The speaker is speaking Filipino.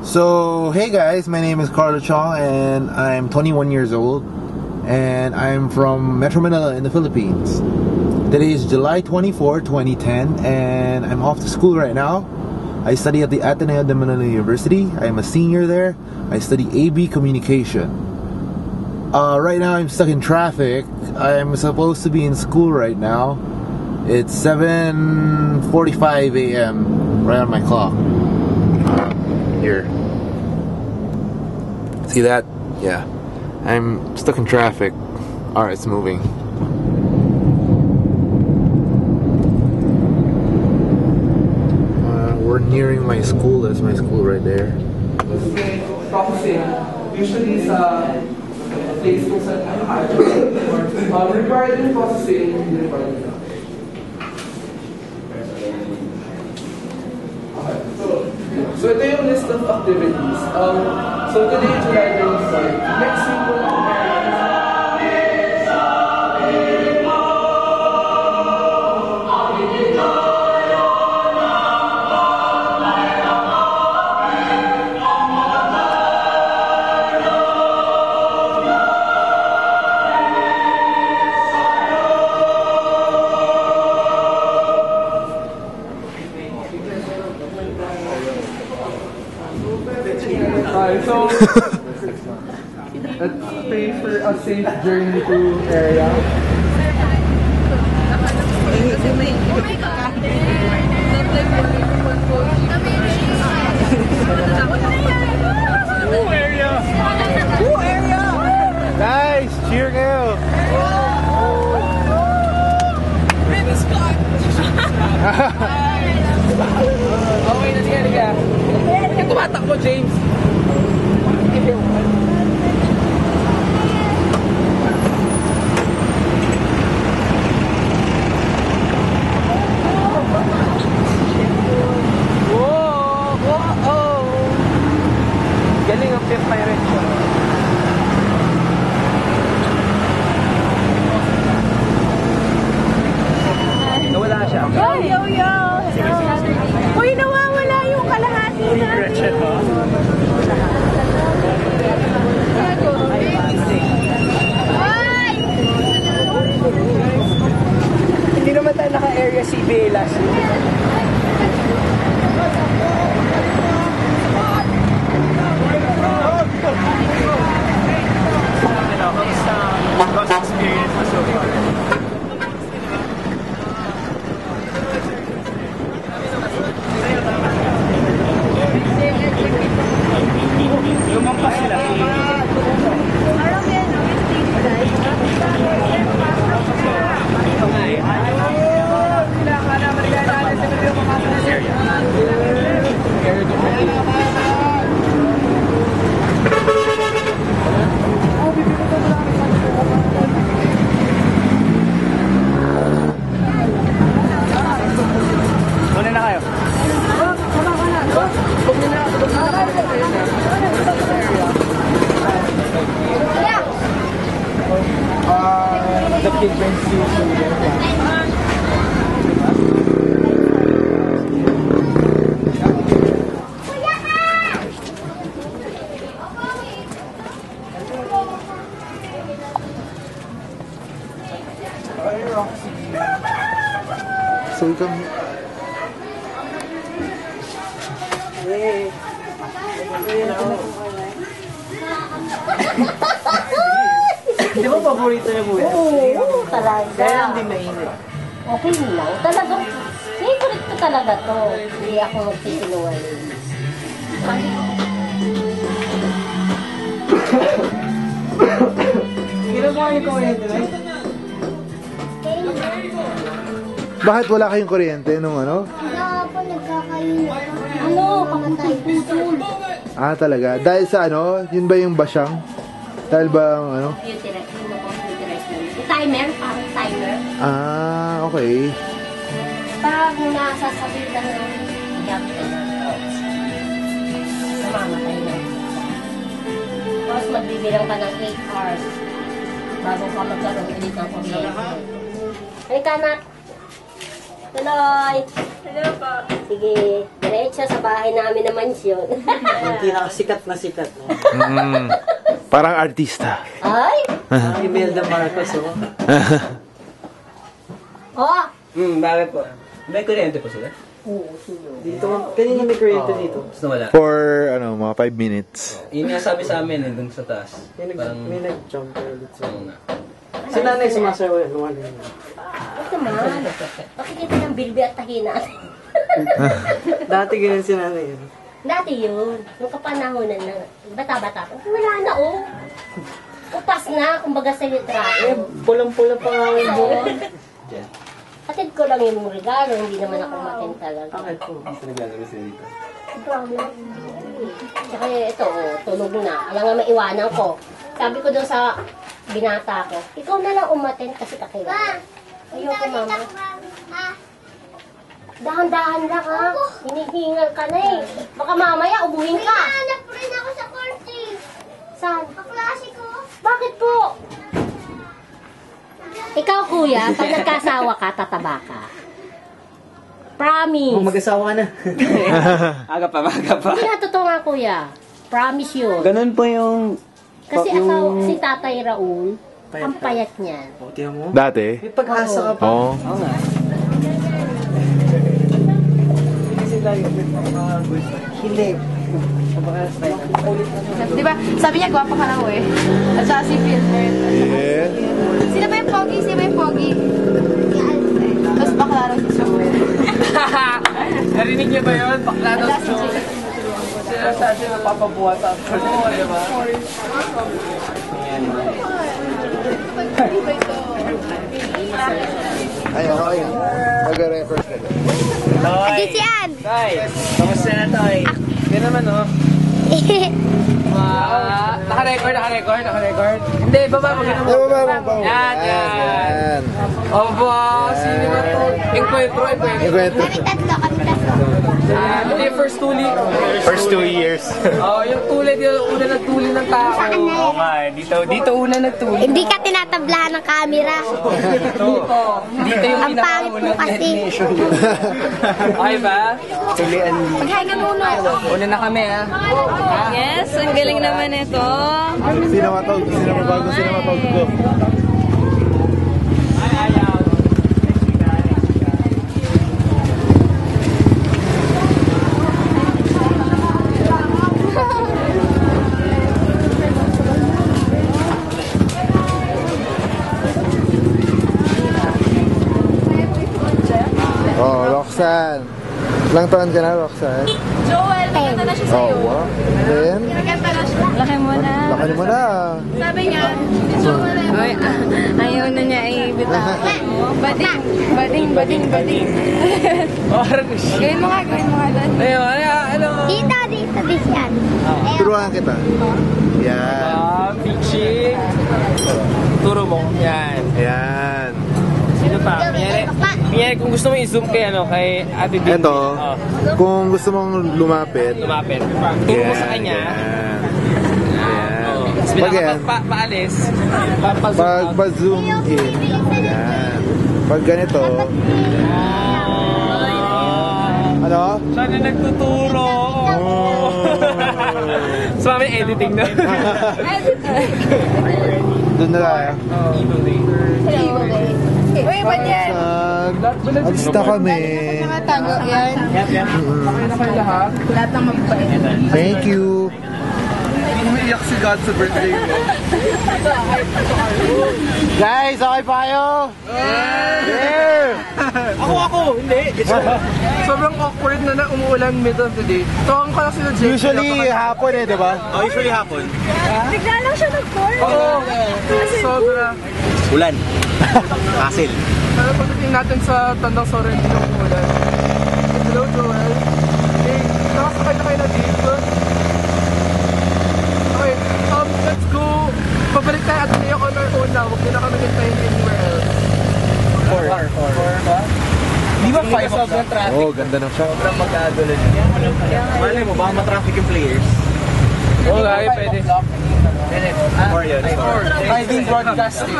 So, hey guys, my name is Carlo Chong and I'm 21 years old and I'm from Metro Manila in the Philippines. Today is July 24, 2010 and I'm off to school right now. I study at the Ateneo de Manila University. I'm a senior there. I study AB Communication. Right now I'm stuck in traffic. I'm supposed to be in school right now. It's 7:45 a.m. right on my clock. Here. See that? Yeah. I'm stuck in traffic. Alright, it's moving. We're nearing my school. That's my school right there. Processing. Usually sa Facebook sa required in processing. So ito yung list of activities. So today, July 24. Next week, we'll so, let's pray for a safe journey to area. Area! Guys, cheer kayo! Okay na, sige, sige. Bakit tumatakbo, James? Galing ang fifth direction. Nawala siya. Yo! Uy, nawawala yung kalahati na. Gretchen, ha? Hindi naman tayo naka-area CBA last week. Experience na so far. Lumampas sila. Muna na kayo. The big bench station. So we come. Di ba paborito niya buhay? Oo, talaga. Kaya hindi mainit. Okay lang. Talagang, favorite ko talaga to. Hindi ako magsisinungaling. Ginagawa niyo kuryente na? Bakit wala kayong kuryente nung ano? Wala po nagkakain. Pamatay putol. Ah, talaga? Dahil sa ano? Yun ba yung basyang? Dahil ba ano? Computerized. Timer, parang timer. Ah, okay. Pag nasa sabitan ng captain, namamatay na. Tapos magbibilang ka ng 8 hours bago ka magkaroon ulit ng kuryente. Halika, anak. Tuloy. Sige, diretso sa bahay namin na mansyon. Pinakasikat na sikat. No? Parang artista. Ay! Imelda Marcos, oh. Oh! Bakit po? May kuryente po sila? Oo, sino? Dito, kanina may kuryente dito. Basta wala. For, mga 5 minutes. Yun nga sabi sa amin, dun sa taas. May nag-jumper ulit sa Oo nga. Si nanay sumasayaw yan. Wala yun. Ito naman. Makikita ng bilbi at tahina. Dati ganyan si nanay. Dati yun. Nung kapanahonan na. Bata-bata. Wala na, oh. Upas na, kumbaga sa litrato. Pulang-pula pa nga yung buhok. Atid ko lang yung regalo, hindi naman ako matin talaga. Bakit po? Tsaka ito, oh, tulog na. Alam nga maiwanan ko. Sabi ko doon sa binata ko, ikaw na lang umaten kasi kakailangan. Ayoko, mama. Dahan-dahan lang, ha? Hinihingal ka na eh. Baka mamaya ubuhin ka. Hanap rin ako sa korte. Saan? Kaklase ko. Bakit po? Ikaw, kuya, pag nagkasawa ka, tataba ka. Promise. Mag-asawa ka na. Aga pa. Hindi na totoo nga, kuya. Promise yun. Ganun po yung... Kasi asawa, si Tatay Raul, ang payat niyan. O, tiyan mo. Dati? May pag-asa ka pa. Oo. Oo nga. Kasi tayo, may hilig. Di ba? Sabi niya, gwapa ka raw eh. At saka si Filbert. Yeah. Sino ba yung pogi? Sino ba yung pogi? Tapos bakla raw si Joel. Narinig niyo ba yun? Bakla daw si Joel. Sila sa atin napapabuhat ang Oo, di ba? Ay, okay. Mag-record ka doon. Adi si Ann. Tay, kamusta na tay? Yan naman, oh. Naka-record. Hindi, baba mo. Yan. Opo, sino ba to? Encuentro. Kami tatlo. Hindi, first tuli. First 2 years. Oh, yung tuli, yung una nagtuli ng tao. Oo nga, dito una nagtuli. Hindi ka tinatablahan ng camera. Dito yung Ang pangit mo kasi. Okay ba? Mag-hi ka muna. Una na kami, ha? Yes, ang galing naman ito. Sinamatog ko. Oh, Roxanne. Ilang taon ka na, Roxanne? Joel, nagkanta na siya sa'yo. wow. Then, Nagkanta na siya. Laki mo na. laki mo na. Sabi niya, si Joel ay, ayaw na niya ibitaw. Bading. Gawin mo nga doon. Ano? Dito si Ann. Turuan kita. Yan. Pichi. Turo mo. Yan. Yan. Sino pa? Kunyari, kung gusto mo i-zoom kay Ate Ding. Ito, kung gusto mong lumapit, Lumapit. Turo mo sa kanya. Yan. Tapos Pag yan, paalis. pag pa-zoom in, yan. Pag ganito, ano? Siya na nagtuturo. So, may editing na. Doon na tayo. Uy, ba't yan? Alis na kami. Nakatago yan. Lahat ng mabait. Thank you. Umiiyak si God sa birthday mo. Guys, okay pa kayo? Yeah! Ako, hindi. Sobrang awkward na umuulan middle of the day. Tawang ko lang sila Jake. Usually hapon di ba? Oh, usually hapon. Bigla lang siya nag-call. Oo. Sobra. Ulan. Hassle. Pero pagdating natin sa Tandang Soren, hindi na umuulan. Hello, Joel. Hey, nakasakay na kayo na dito. Okay, let's go. Pabalik tayo at Ateneo on our own na. Huwag na kami hintayin anywhere else. 4 ba? Di ba 5 sobrang traffic? Oh, ganda ng shot. Sobrang magkagulan. Malay mo, baka matraffic yung players. Oo, pwede. 4 yun. I think broadcasting.